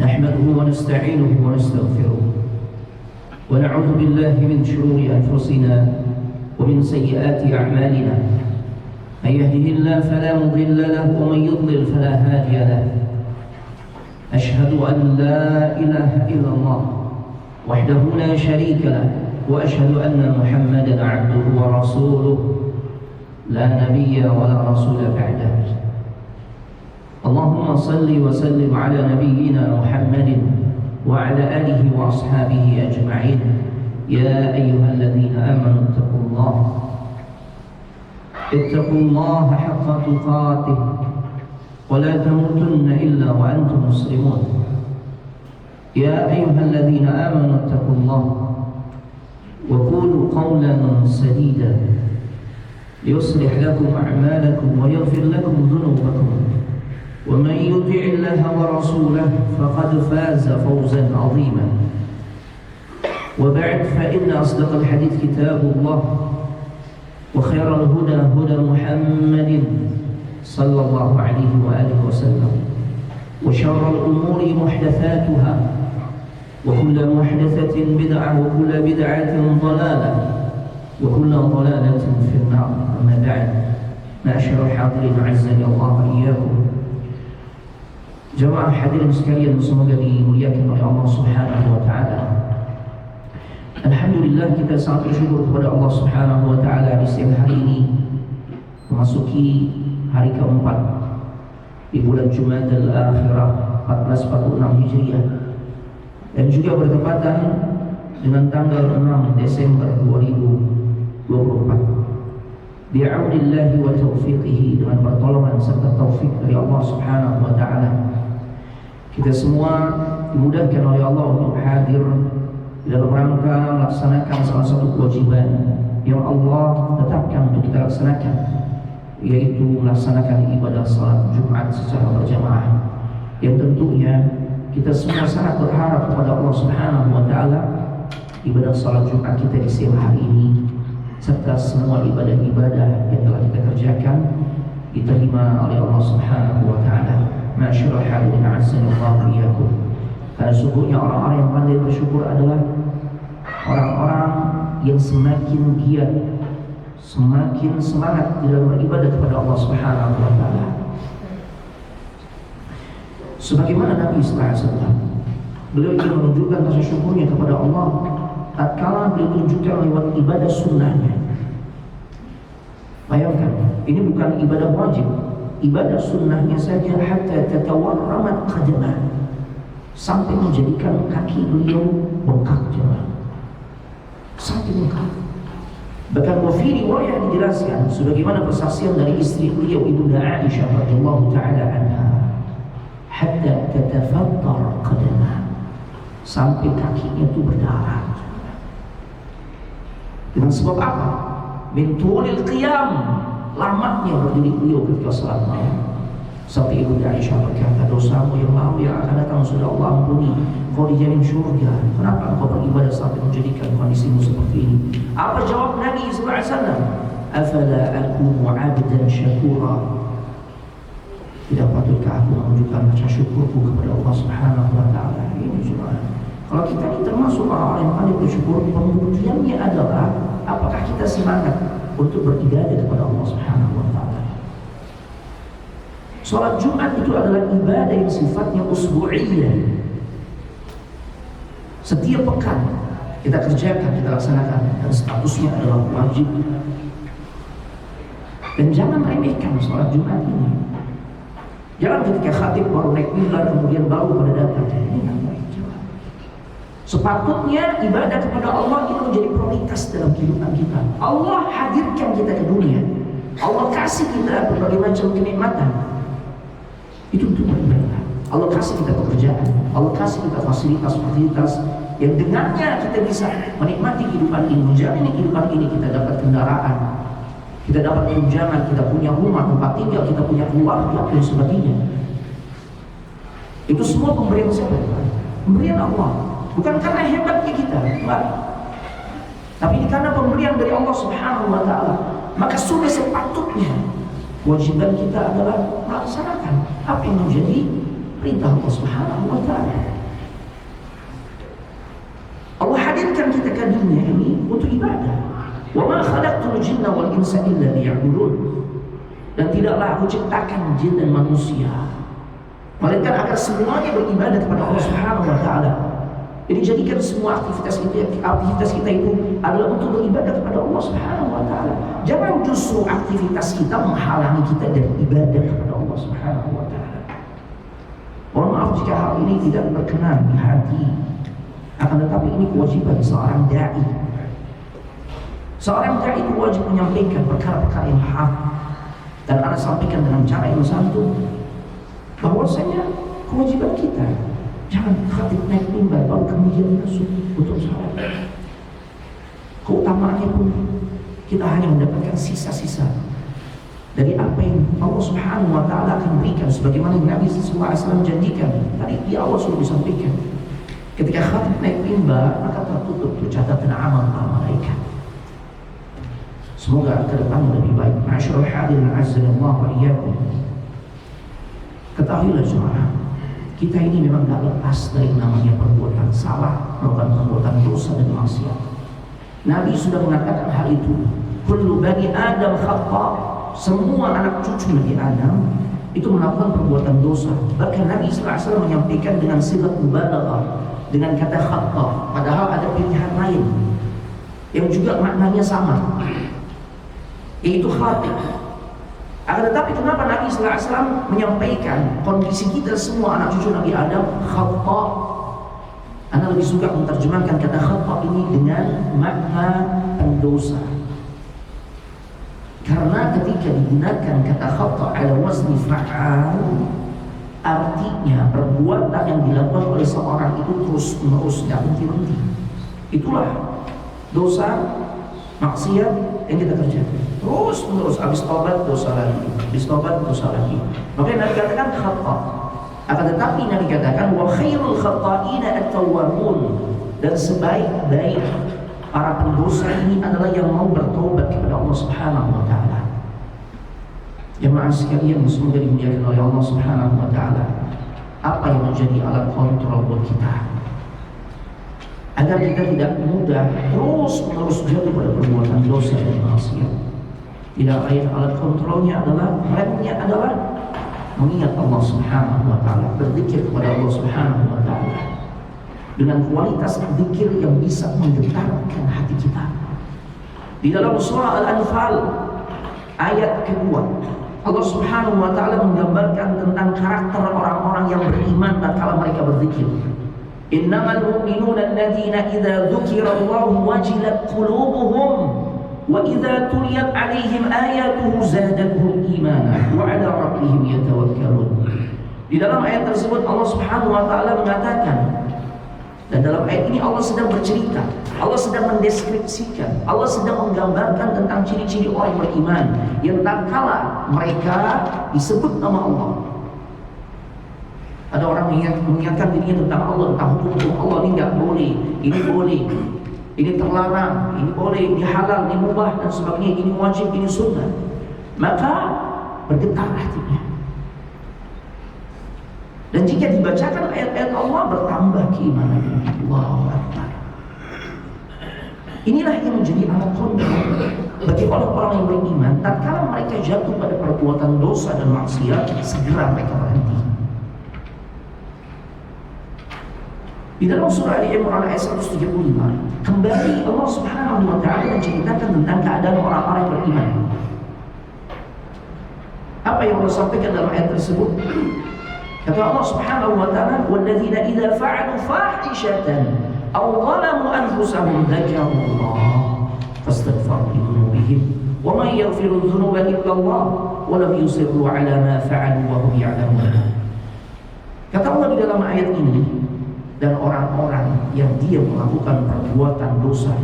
نحمده ونستعينه ونستغفره ونعوذ بالله من شرور أنفسنا ومن سيئات أعمالنا. من يهده الله فلا مضل له ومن يضلل فلا هادي له. أشهد أن لا إله إلا الله وحده لا شريك له وأشهد أن محمدا عبده ورسوله لا نبي ولا رسول بعده. اللهم صل وسلم على نبينا محمد وعلى آله وأصحابه أجمعين. يا أيها الذين آمنوا اتقوا الله حق تقاته ولا تموتن إلا وأنتم مسلمون. يا أيها الذين آمنوا اتقوا الله وقولوا قولا سديدا يصلح لكم أعمالكم ويغفر لكم ذنوبكم ومن يطع الله ورسوله فقد فاز فوزا عظيما. وبعد فإن أصدق الحديث كتاب الله وخير الهدى هدى محمد صلى الله عليه وآله وسلم وشر الأمور محدثاتها وكل محدثة بدعة وكل بدعة ضلالة وكل ضلالة في النار. أما بعد، معاشر الحاضرين أعزني الله وإياكم. Jemaah hadirin sekalian, semoga dimuliakan oleh Allah Subhanahu wa taala. Alhamdulillah, kita sangat bersyukur kepada Allah Subhanahu wa taala di siang hari ini memasuki hari keempat di bulan Jumadal Akhirah 1446 Hijriah dan juga bertepatan dengan tanggal 6 Desember 2024. Bi'aunillahi wa taufiqihi, dengan pertolongan serta taufik dari Allah Subhanahu wa taala, kita semua dimudahkan oleh Allah untuk hadir dalam rangka melaksanakan salah satu kewajiban yang Allah tetapkan untuk kita laksanakan, yaitu melaksanakan ibadah salat Jumat secara berjamaah. Yang tentunya kita semua sangat berharap kepada Allah Subhanahu wa taala ibadah salat Jumat kita di siang hari ini serta semua ibadah-ibadah yang telah kita kerjakan diterima oleh Allah Subhanahu wa taala. Masyaallah, hadirin a'azzallahu iyyakum. Karena sungguhnya orang-orang yang pandai bersyukur adalah orang-orang yang semakin giat, semakin semangat dalam beribadah kepada Allah Subhanahu wa taala. Sebagaimana Nabi sallallahu alaihi wasallam, beliau ingin menunjukkan rasa syukurnya kepada Allah tatkala beliau tunjukkan lewat ibadah sunnahnya. Bayangkan, ini bukan ibadah wajib, ibadah sunnahnya saja, hatta tatawarramat qadamah, sampai menjadikan kaki beliau bengkak, jemaah, sampai bengkak. Bahkan fi riwayat dijelaskan sebagaimana persaksian dari istri beliau Ibunda Aisyah radhiyallahu taala anha, hatta tatafattar qadamah, sampai kakinya itu berdarah. Dengan sebab apa? Min tulil qiyam, lamanya berdiri beliau ketika salat malam. Sampai Ibunda Aisyah berkata, dosamu yang lalu yang akan datang sudah Allah ampuni, kau dijamin syurga. Kenapa kau beribadah sampai menjadikan kondisimu seperti ini? Apa jawab Nabi sallallahu alaihi wasallam? Afala akunu 'abdan syakura. Tidak patutkah aku menunjukkan rasa syukurku kepada Allah Subhanahu wa taala? Ini cuma kalau kita ini termasuk orang yang pandai bersyukur, pembuktiannya adalah apakah kita semangat untuk beribadah kepada Allah Subhanahu wa taala. Salat Jumat itu adalah ibadah yang sifatnya usbu'iyah. Setiap pekan kita kerjakan, kita laksanakan, dan statusnya adalah wajib. Dan jangan remehkan salat Jumat ini. Jangan ketika khatib baru naik mimbar kemudian baru pada datang. Ini enggak baik. Sepatutnya ibadah kepada Allah itu menjadi prioritas dalam kehidupan kita. Allah hadirkan kita ke dunia, Allah kasih kita berbagai macam kenikmatan, itu untuk beribadah. Allah kasih kita pekerjaan, Allah kasih kita fasilitas-fasilitas yang dengannya kita bisa menikmati kehidupan ini, menjalani kehidupan ini. Kita dapat kendaraan, kita dapat tunjangan, kita punya rumah, tempat tinggal, kita punya keluarga dan sebagainya. Itu semua pemberian siapa? Pemberian Allah. Bukan karena hebatnya kita, enggak. Tapi karena pemberian dari Allah Subhanahu wa taala. Maka sudah sepatutnya kewajiban kita adalah melaksanakan apa yang menjadi Perintah Allah Subhanahu wa ta'ala. Allah hadirkan kita ke dunia ini untuk ibadah. Wa ma khalaqtul jinna wal insa illa liya'budun. Dan tidaklah aku ciptakan jin dan manusia melainkan agar semuanya beribadah kepada Allah Subhanahu wa ta'ala. Jadi jadikan semua aktivitas kita itu adalah untuk beribadah kepada Allah Subhanahu wa ta'ala. Jangan justru aktivitas kita menghalangi kita dari ibadah kepada Allah Subhanahu wa ta'ala. Mohon maaf jika hal ini tidak berkenan di hati, akan tetapi ini kewajiban seorang dai. Seorang dai itu wajib menyampaikan perkara-perkara yang hak, dan Anda sampaikan dengan cara yang santun. Bahwasanya kewajiban kita, jangan khatib naik mimbar baru kemudian masuk untuk sholat. Keutamaannya pun kita hanya mendapatkan sisa-sisa dari apa yang Allah Subhanahu wa ta'ala akan berikan, sebagaimana Nabi SAW janjikan. Tadi di awal sudah disampaikan, ketika khatib naik mimbar maka tertutup catatan amal para malaikat. Semoga ke depan lebih baik. Ma'asyiral hadirin azza-Allah wa iyyakum. Ketahuilah jemaah, kita ini memang tak lepas dari namanya perbuatan salah, melakukan perbuatan dosa dan maksiat. Nabi sudah mengatakan hal itu. Kullu bani Adam khata'. Semua anak cucu Nabi Adam itu melakukan perbuatan dosa. Bahkan Nabi SAW menyampaikan dengan sigat mubalaghah, dengan kata khata', padahal ada pilihan lain yang juga maknanya sama, yaitu khati'. Akan tetapi kenapa Nabi SAW menyampaikan kondisi kita semua anak cucu Nabi Adam khata'? Anda lebih suka menerjemahkan kata khata' ini dengan makna pendosa. Karena ketika digunakan kata khata' ala wazni fa'al, artinya perbuatan yang dilakukan oleh seorang itu terus-menerus, tidak berhenti. Itulah dosa, maksiat yang kita kerjakan. Terus-menerus, habis taubat dosa lagi, habis taubat dosa lagi. Makanya Nabi katakan khata'. Akan tetapi Nabi katakan wa khairul khata'ina at-tawwabun, dan sebaik-baik para pendosa ini adalah yang mau bertobat kepada Allah Subhanahu wa ta'ala. Jemaah sekalian, semoga dimuliakan oleh Allah Subhanahu wa ta'ala. Apa yang menjadi alat kontrol buat kita agar kita tidak mudah terus-menerus jatuh pada perbuatan dosa dan maksiat? Tidak lain, alat kontrolnya adalah, remnya adalah mengingat Allah Subhanahu wa ta'ala, berzikir kepada Allah Subhanahu wa ta'ala dengan kualitas zikir yang bisa menggetarkan hati kita. Di dalam surah Al-Anfal ayat kedua, Allah Subhanahu wa ta'ala menggambarkan tentang karakter orang-orang yang beriman tatkala mereka berzikir. Innamal mu'minuna alladziina idza dzukirallahu wajilat qulubuhum wa idza tuliyat 'alaihim ayatuhu zadatuhum imanan wa 'ala rabbihim yatawakkalun. Di dalam ayat tersebut Allah Subhanahu wa ta'ala mengatakan, dan dalam ayat ini Allah sedang bercerita, Allah sedang mendeskripsikan, Allah sedang menggambarkan tentang ciri-ciri orang yang beriman yang tatkala mereka disebut nama Allah. Ada orang mengingatkan dirinya tentang Allah, tentang hukum Allah, ini nggak boleh, ini terlarang, ini boleh, ini halal, ini mubah dan sebagainya, ini wajib, ini sunnah. Maka bergetar hatinya. Dan jika dibacakan ayat-ayat Allah, bertambah keimanan. Allahu Akbar. Inilah yang menjadi alat kontrol bagi orang-orang yang beriman. Tatkala mereka jatuh pada perbuatan dosa dan maksiat, segera mereka berhenti. Di dalam surah Ali Imran ayat 135, kembali Allah Subhanahu wa ta'ala menceritakan tentang keadaan orang-orang yang beriman. Apa yang Allah sampaikan dalam ayat tersebut? Kata Allah Subhanahu wa ta'ala, walladzina idza fa'alu fahishatan aw zalamu anfusahum dzakarullah fastaghfiru lidhunubihim wa man yaghfiru dhunuba illa Allah wa lam yusirru 'ala ma fa'alu wa hum ya'lamun. Kata Allah di dalam ayat ini, dan orang-orang yang dia melakukan perbuatan dosa.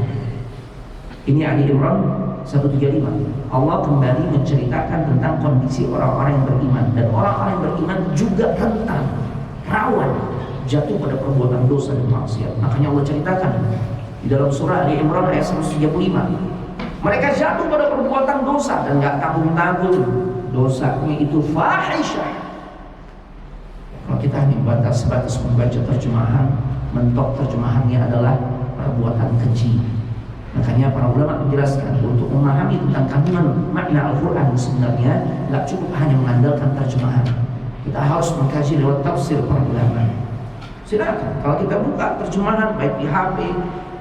Ini Ali Imran 135. Allah kembali menceritakan tentang kondisi orang-orang yang beriman, dan orang-orang yang beriman juga rentan, rawan jatuh pada perbuatan dosa dan maksiat. Makanya Allah ceritakan di dalam surah Ali Imran ayat 135, mereka jatuh pada perbuatan dosa dan nggak tanggung-tanggung, dosanya itu fahisyah. Kalau kita hanya sebatas membaca terjemahan, mentok terjemahannya adalah perbuatan keji. Makanya para ulama menjelaskan untuk memahami tentang kandungan makna Al-Quran sebenarnya tidak cukup hanya mengandalkan terjemahan. Kita harus mengkaji lewat tafsir para ulama. Silakan kalau kita buka terjemahan baik di HP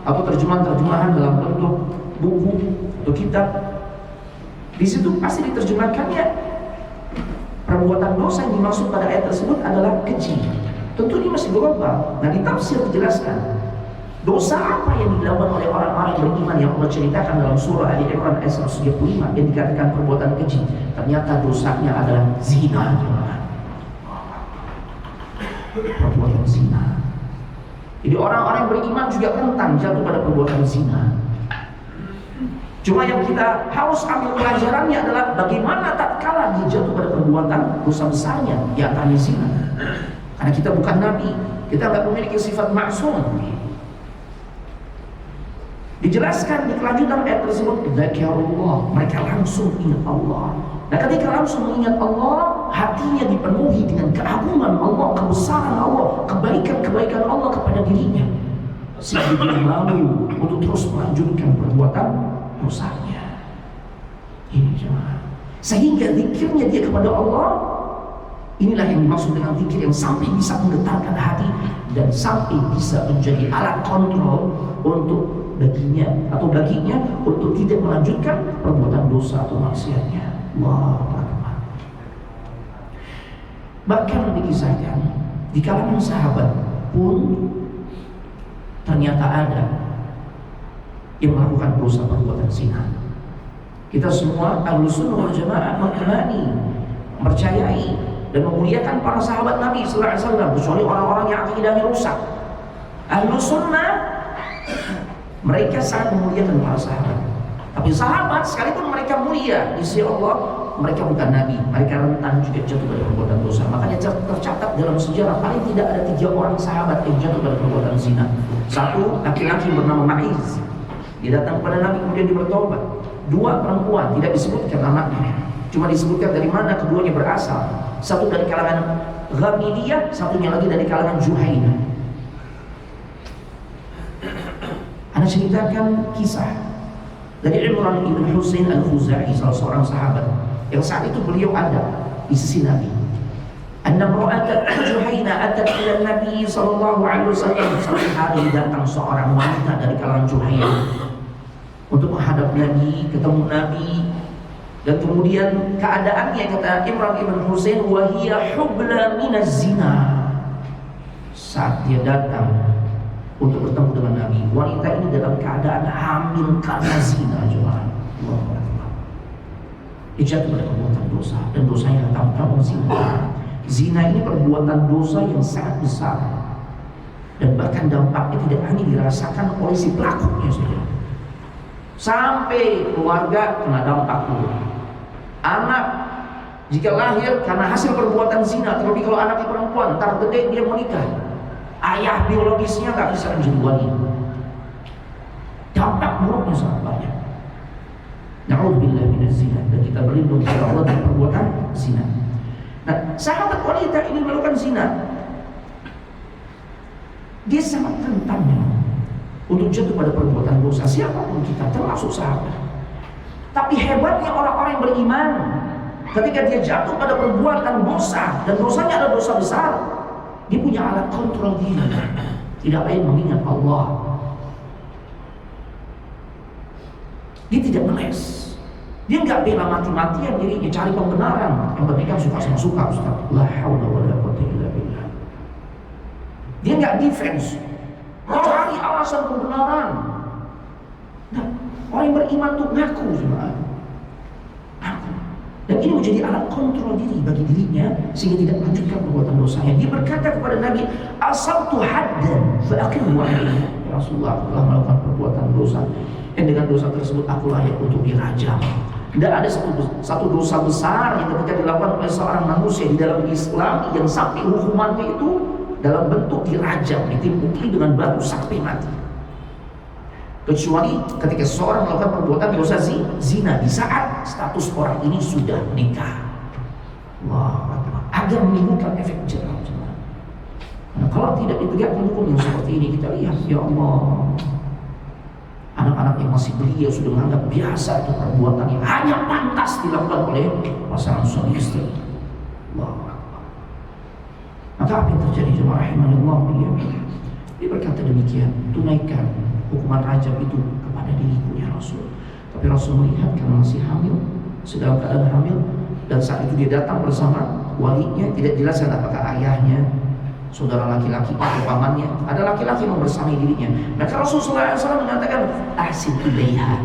atau terjemahan dalam bentuk buku atau kitab, di situ pasti diterjemahkannya perbuatan dosa yang dimaksud pada ayat tersebut adalah keji. Tentu ini masih global. Nah, di tafsir dijelaskan dosa apa yang dilakukan oleh orang-orang beriman yang Allah ceritakan dalam surah Ali Imran ayat 135 yang dikatakan perbuatan keji. Ternyata dosanya adalah zina. Perbuatan zina. Jadi orang-orang yang beriman juga rentan jatuh pada perbuatan zina. Cuma yang kita harus ambil pelajarannya adalah bagaimana tatkala dia jatuh pada perbuatan dosa besarnya, ya antaranya zina. Karena kita bukan nabi, kita tidak memiliki sifat maksum. Dijelaskan di kelanjutan ayat tersebut, zakarullah, mereka langsung ingat Allah. Nah, ketika langsung mengingat Allah, hatinya dipenuhi dengan keagungan Allah, kebesaran Allah, kebaikan-kebaikan Allah kepada dirinya, sehingga dia malu untuk terus melanjutkan perbuatan dosanya. Ini jemaah. Sehingga zikirnya dia kepada Allah, inilah yang dimaksud dengan zikir yang sampai bisa menggetarkan hati dan sampai bisa menjadi alat kontrol untuk baginya untuk tidak melanjutkan perbuatan dosa atau maksiatnya. Allahu Akbar. Bahkan dikisahkan di kalangan sahabat pun ternyata ada yang melakukan dosa perbuatan zina. Kita semua Ahlus Sunnah wal Jamaah mengenali, percayai dan memuliakan para sahabat Nabi sallallahu alaihi wasallam, kecuali orang-orang yang akidahnya rusak. Ahlus Sunnah mereka sangat memuliakan para sahabat. Tapi sahabat sekalipun mereka mulia di sisi Allah, mereka bukan nabi, mereka rentan juga jatuh pada perbuatan dosa. Makanya tercatat dalam sejarah paling tidak ada 3 orang sahabat yang jatuh pada perbuatan zina. Satu laki-laki bernama Ma'iz, dia datang kepada Nabi kemudian dia bertobat. 2 perempuan, tidak disebutkan namanya, cuma disebutkan dari mana keduanya berasal. Satu dari kalangan Ghamidiyah, satunya lagi dari kalangan Juhainah. Anda ceritakan kisah dari Imran ibn Husain al-Khuzai, salah seorang sahabat yang saat itu beliau ada di sisi Nabi. Anna imra'atan Juhainah atat ila Nabi sallallahu alaihi wasallam. Suatu hari datang seorang wanita dari kalangan Juhainah untuk menghadap Nabi, ketemu Nabi, dan kemudian keadaannya kata Imran ibn Husain wa hiya hubla minaz zina. Saat dia datang untuk bertemu dengan Nabi, wanita ini dalam keadaan hamil karena zina. Dia jatuh pada perbuatan dosa, dan dosanya tampaknya zina. Zina ini perbuatan dosa yang sangat besar, dan bahkan dampaknya tidak hanya dirasakan oleh si pelakunya saja, sampai keluarga kena dampak dulu. Anak jika lahir karena hasil perbuatan zina, terlebih kalau anaknya perempuan, ntar gede dia menikah, ayah biologisnya nggak bisa menjadi wali. Dampak buruknya sangat banyak. Na'udzubillah minaz zina, dan kita berlindung kepada Allah dari perbuatan zina. Nah, sahabat wanita ini melakukan zina, dia sangat rentan untuk jatuh pada perbuatan dosa. Siapapun kita, termasuk sahabat. Tapi hebatnya orang-orang yang beriman, ketika dia jatuh pada perbuatan dosa, dan dosanya adalah dosa besar, dia punya alat kontrol diri, tidak lain mengingat Allah. Dia tidak meles, dia nggak bela mati-matian dirinya cari pembenaran. Yang penting kan suka-suka Ustaz. La haula wala quwwata illa billah. Dia nggak defense, cari alasan pembenaran. Nah, orang yang beriman tuh ngaku sama aku. Dan ini menjadi alat kontrol diri bagi dirinya sehingga tidak melanjutkan perbuatan dosanya. Dia berkata kepada Nabi, asabtu haddan fa aqimhu alaihi. Ya Rasulullah, aku telah melakukan perbuatan dosa, dan dengan dosa tersebut aku layak untuk dirajam. Tidak ada satu dosa besar yang ketika dilakukan oleh seorang manusia di dalam Islam yang sampai hukumannya itu dalam bentuk dirajam, ditimpuki dengan batu sampai mati, kecuali ketika seorang melakukan perbuatan dosa zina di saat status orang ini sudah menikah. Wah, agar menimbulkan efek jerah. Nah, kalau tidak ditegakkan hukum yang seperti ini, kita lihat, ya Allah, anak-anak yang masih belia sudah menganggap biasa itu perbuatan yang hanya pantas dilakukan oleh pasangan suami istri. Allah. Maka apa yang terjadi, jemaah rahimahullah? Dia berkata demikian, tunaikan hukuman rajam itu kepada diriku ya Rasul. Tapi Rasul melihat karena masih hamil, sedang keadaan hamil, dan saat itu dia datang bersama walinya, tidak jelas apakah ayahnya, saudara laki-laki atau pamannya, ada laki-laki yang bersamai dirinya. Maka Rasulullah SAW mengatakan, ahsin ilaiha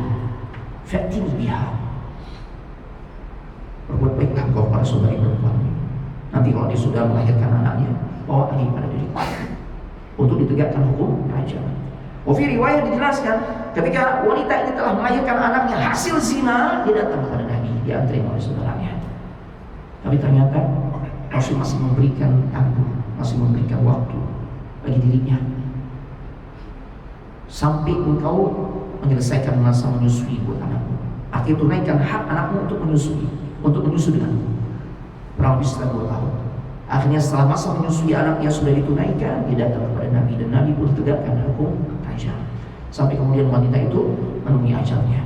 fa'tini biha, berbuat baiklah kau pada saudari perempuan. Nanti kalau dia sudah melahirkan anaknya, bawa lagi pada diri untuk ditegakkan hukum rajam. Fi riwayat dijelaskan, ketika wanita ini telah melahirkan anaknya hasil zina, dia datang kepada Nabi, diantri oleh saudaranya. Tapi ternyata Rasul masih memberikan tanggung, masih memberikan waktu bagi dirinya sampai engkau menyelesaikan masa menyusui buat anakmu. Artinya tunaikan hak anakmu untuk menyusui denganmu. Kurang lebih setelah 2 tahun. Akhirnya setelah masa menyusui anaknya sudah ditunaikan, dia datang kepada Nabi, dan Nabi pun tegakkan hukum rajam. Sampai kemudian wanita itu menemui ajalnya.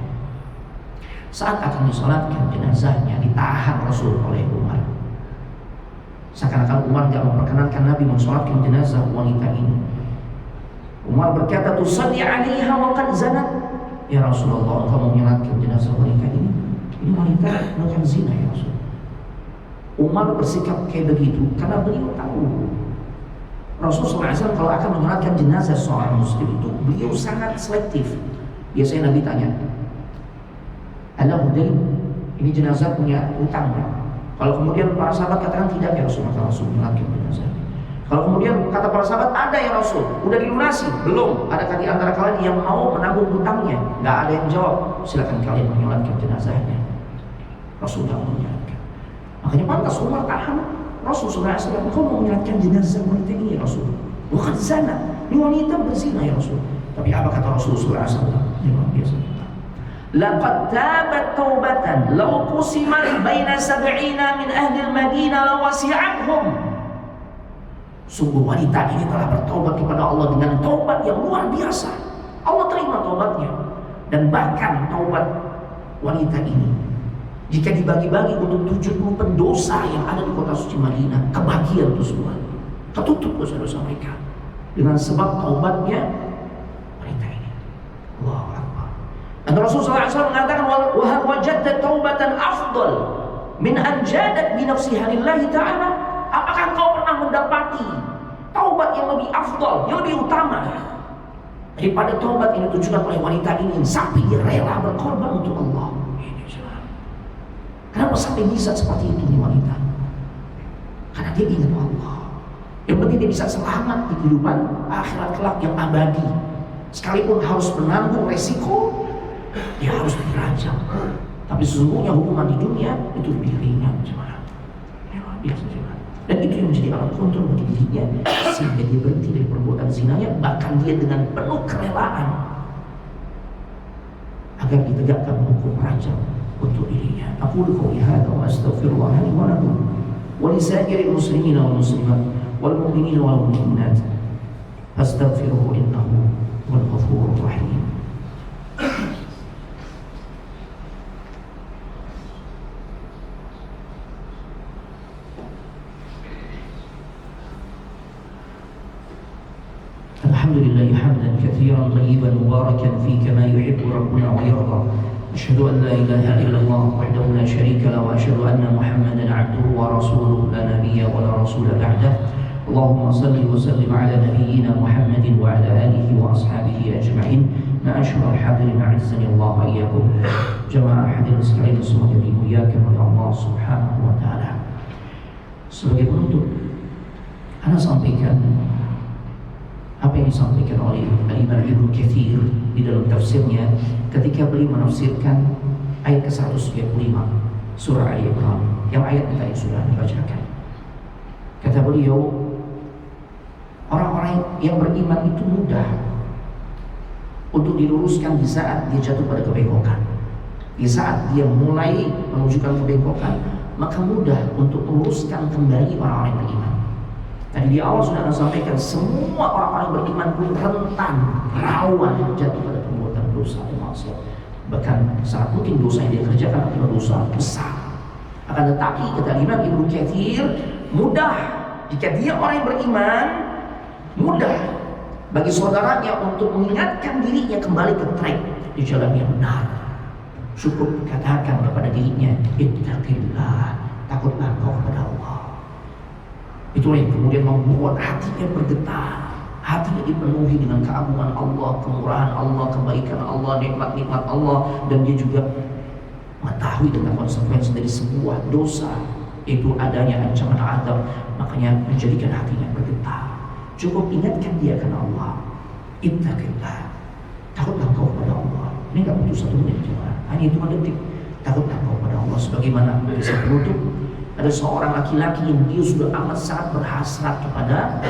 Saat akan disolatkan jenazahnya, ditahan Rasul oleh Umar. Seakan-akan Umar tidak memperkenankan Nabi mensolatkan jenazah wanita ini. Umar berkata, tusalli 'alaiha wa qad zanat. Ya Rasulullah, engkau mau menyolatkan jenazah wanita ini? Ini wanita melakukan zina ya Rasul. Umar bersikap kayak begitu karena beliau tahu Rasulullah SAW kalau akan menyolatkan jenazah seorang muslim itu, beliau sangat selektif. Biasanya Nabi tanya, ada hudain, ini jenazah punya utang ya? Kalau kemudian para sahabat katakan tidak ya Rasul, maka Rasul menyolatkan jenazah. Kalau kemudian kata para sahabat, ada ya Rasul, udah dilunasi? Belum. Adakah di antara kalian yang mau menanggung hutangnya? Nggak ada yang jawab. Silakan kalian menyolatkan jenazahnya. Rasul tidak menyolatkan. Makanya pantas Umar tahan Rasul SAW. Kau mau menyolatkan jenazah wanita ini ya Rasul? Bukan zina, ini wanita berzina ya Rasul. Tapi apa kata Rasul SAW? Ini luar biasa. Laqad tabat taubatan law qusimat baina 70 min ahli al-Madinah lawasi'athum. Sungguh wanita ini telah bertaubat kepada Allah dengan taubat yang luar biasa. Allah terima taubatnya. Dan bahkan taubat wanita ini, jika dibagi-bagi untuk 70 pendosa yang ada di kota suci Madinah, kebagian itu semua, ketutup dosa-dosa mereka dengan sebab taubatnya wanita ini. Allahu Akbar. Dan Rasulullah SAW mengatakan, wahal wajadta taubatan afdal min an jadat bi nafsiha lillahi ta'ala. Apakah kau pernah mendapati taubat yang lebih afdal, yang lebih utama daripada taubat yang ditujukan oleh wanita ini sampai dia rela berkorban untuk Allah? Kenapa sampai bisa seperti itu nih wanita? Karena dia ingat Allah. Yang penting dia bisa selamat di kehidupan akhirat kelak yang abadi. Sekalipun harus menanggung resiko, dia harus dirajam. Tapi sesungguhnya hukuman di dunia itu lebih ringan, cuman biasa juga. Dan itu yang menjadi alat kontrol bagi dirinya, sehingga dia berhenti dari perbuatan zinanya, bahkan dia dengan penuh kerelaan agar ditegakkan hukum rajam untuk dirinya. Aku qouli hadza wa astaghfirullah li wa lakum wa li sa'iril muslimina wal muslimat wal mu'minina wal mu'minat fastaghfiruhu innahu huwal ghafurur rahim. Alhamdulillah hamdan katsiran thayyiban mubarakan fi kama yuhibbu rabbuna wa yarda. Asyhadu an la ilaha illallah wahdahu la syarika lahu wa asyhadu anna Muhammadan 'abduhu wa rasuluhu la nabiyya wa la rasula ba'dahu. Allahumma shalli wa sallim ala nabiyyina Muhammadin wa ala alihi wa ashabihi ajma'in. Ma'asyiral hadirin a'azzani Allah wa iyyakum. Jamaah hadirin sekalian semoga dimuliakan oleh Allah Subhanahu wa taala. Sebagai penutup, ana sampaikan apa yang disampaikan oleh Imam Ibnu Katsir di dalam tafsirnya ketika beliau menafsirkan ayat ke-135 surah Ali Imran, yang ayat tadi sudah dibacakan. Kata beliau, orang-orang yang beriman itu mudah untuk diluruskan di saat dia jatuh pada kebengkokan. Di saat dia mulai menunjukkan kebengkokan, maka mudah untuk meluruskan kembali orang-orang yang beriman. Tadi di awal sudah Anda sampaikan, semua orang-orang beriman pun rentan, rawan jatuh pada perbuatan dosa dan maksiat. Bahkan sangat mungkin dosa yang dia kerjakan adalah dosa besar. Akan tetapi kata Imam Ibnu Katsir, mudah jika dia orang yang beriman, mudah bagi saudaranya untuk mengingatkan dirinya kembali ke track di jalan yang benar. Cukup katakan kepada dirinya, ittaqillah, takutlah engkau kepada Allah. Itulah yang kemudian membuat hatinya bergetar, hatinya dipenuhi dengan keagungan Allah, kemurahan Allah, kebaikan Allah, nikmat-nikmat Allah, dan dia juga mengetahui tentang konsekuensi dari sebuah dosa, itu adanya ancaman azab, makanya menjadikan hatinya bergetar. Cukup ingatkan dia karena Allah, ittaqillah, takutlah engkau kepada Allah. Ini nggak butuh 1 menit cuma, hanya hitungan detik. Takutlah engkau kepada Allah. Sebagaimana kisah penutup, ada seorang laki-laki yang dia sudah amat sangat berhasrat kepada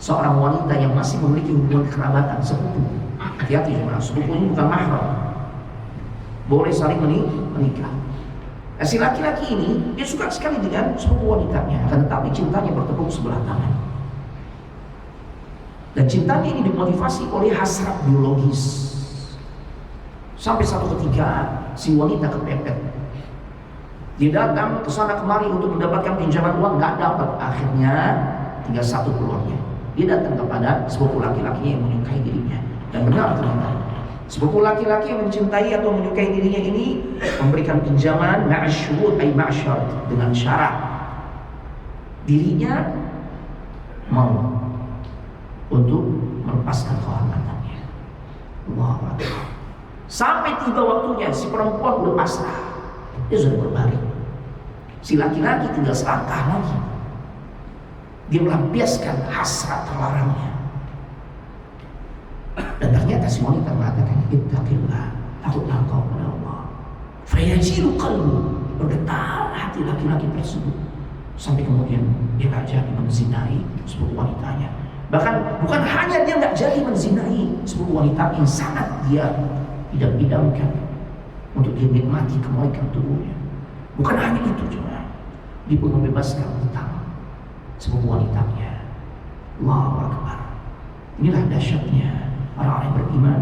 seorang wanita yang masih memiliki hubungan kerabatan, sepupu. Hati-hati cuma, sepupu ini bukan mahram, boleh saling menikah. Nah, si laki-laki ini dia suka sekali dengan sepupu wanitanya, akan tetapi cintanya bertepuk sebelah tangan. Dan cintanya ini dimotivasi oleh hasrat biologis. Sampai satu ketika si wanita kepepet. Dia datang ke sana kemari untuk mendapatkan pinjaman uang, nggak dapat. Akhirnya tinggal satu peluangnya. Dia datang kepada sepupu laki-laki yang menyukai dirinya. Dan benar ternyata sepupu laki-laki yang mencintai atau menyukai dirinya ini memberikan pinjaman ma'asyurut ay ma'asyar, dengan syarat dirinya mau untuk melepaskan kehormatannya. Allahu Akbar. Sampai tiba waktunya si perempuan udah pasrah, dia sudah berbaring. Si laki-laki tinggal selangkah lagi, dia melampiaskan hasrat terlarangnya. Dan ternyata si wanita mengatakan, ittaqillah, takutlah engkau kepada Allah. Fayajilu qalbu, bergetar hati laki-laki tersebut. Sampai kemudian dia tak jadi menzinai sepupu wanitanya. Bahkan bukan hanya dia nggak jadi menzinai sepupu wanita yang sangat dia idam-idamkan untuk dia nikmati kemaikan tubuhnya. Bukan hanya itu juga, dia pun membebaskan hutang sepupu wanitanya. Allahu Akbar. Inilah dahsyatnya orang-orang yang beriman.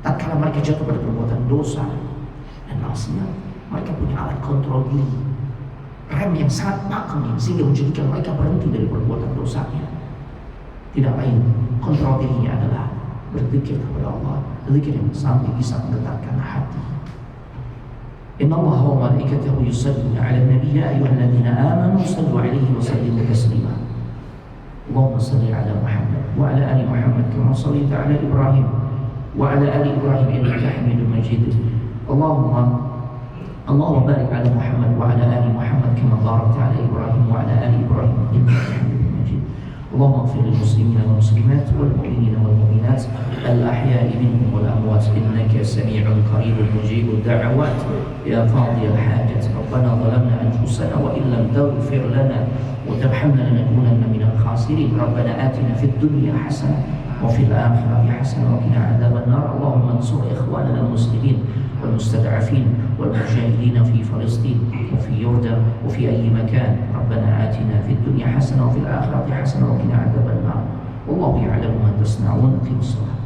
Tatkala mereka jatuh pada perbuatan dosa dan maksiat, mereka punya alat kontrol diri, rem yang sangat makem, sehingga menjadikan mereka berhenti dari perbuatan dosanya. Tidak lain, kontrol dirinya adalah berzikir kepada Allah, zikir yang sampai bisa menggetarkan hati. Inna Allah wa malaikatahu yusalluna 'alan nabiy ya ayyuhalladzina amanu sallu 'alaihi wa sallimu taslima. Allahumma salli 'ala Muhammad wa 'ala ali Muhammad kama shallaita 'ala Ibrahim wa 'ala ali Ibrahim innaka Hamidum Majid. Allahumma barik 'ala Muhammad wa 'ala ali Muhammad kama barakta 'ala Ibrahim wa 'ala ali Ibrahim innaka Hamidum Majid. اللهم اغفر للمسلمين والمسلمات والمؤمنين والمؤمنات الأحياء منهم والأموات إنك سميع قريب مجيب الدعوات يا قاضي الحاجة ربنا ظلمنا أنفسنا وإن لم تغفر لنا وترحمنا لنكونن من الخاسرين ربنا آتنا في الدنيا حسنة وفي الآخرة حسنة وقنا عذاب النار اللهم انصر إخواننا المسلمين والمستضعفين والمجاهدين في فلسطين وفي يردن وفي أي مكان ربنا آتنا في الدنيا حسنة وفي الآخرة حسنة وقنا عذاب النار والله يعلم ما تصنعون. أقيموا الصلاة.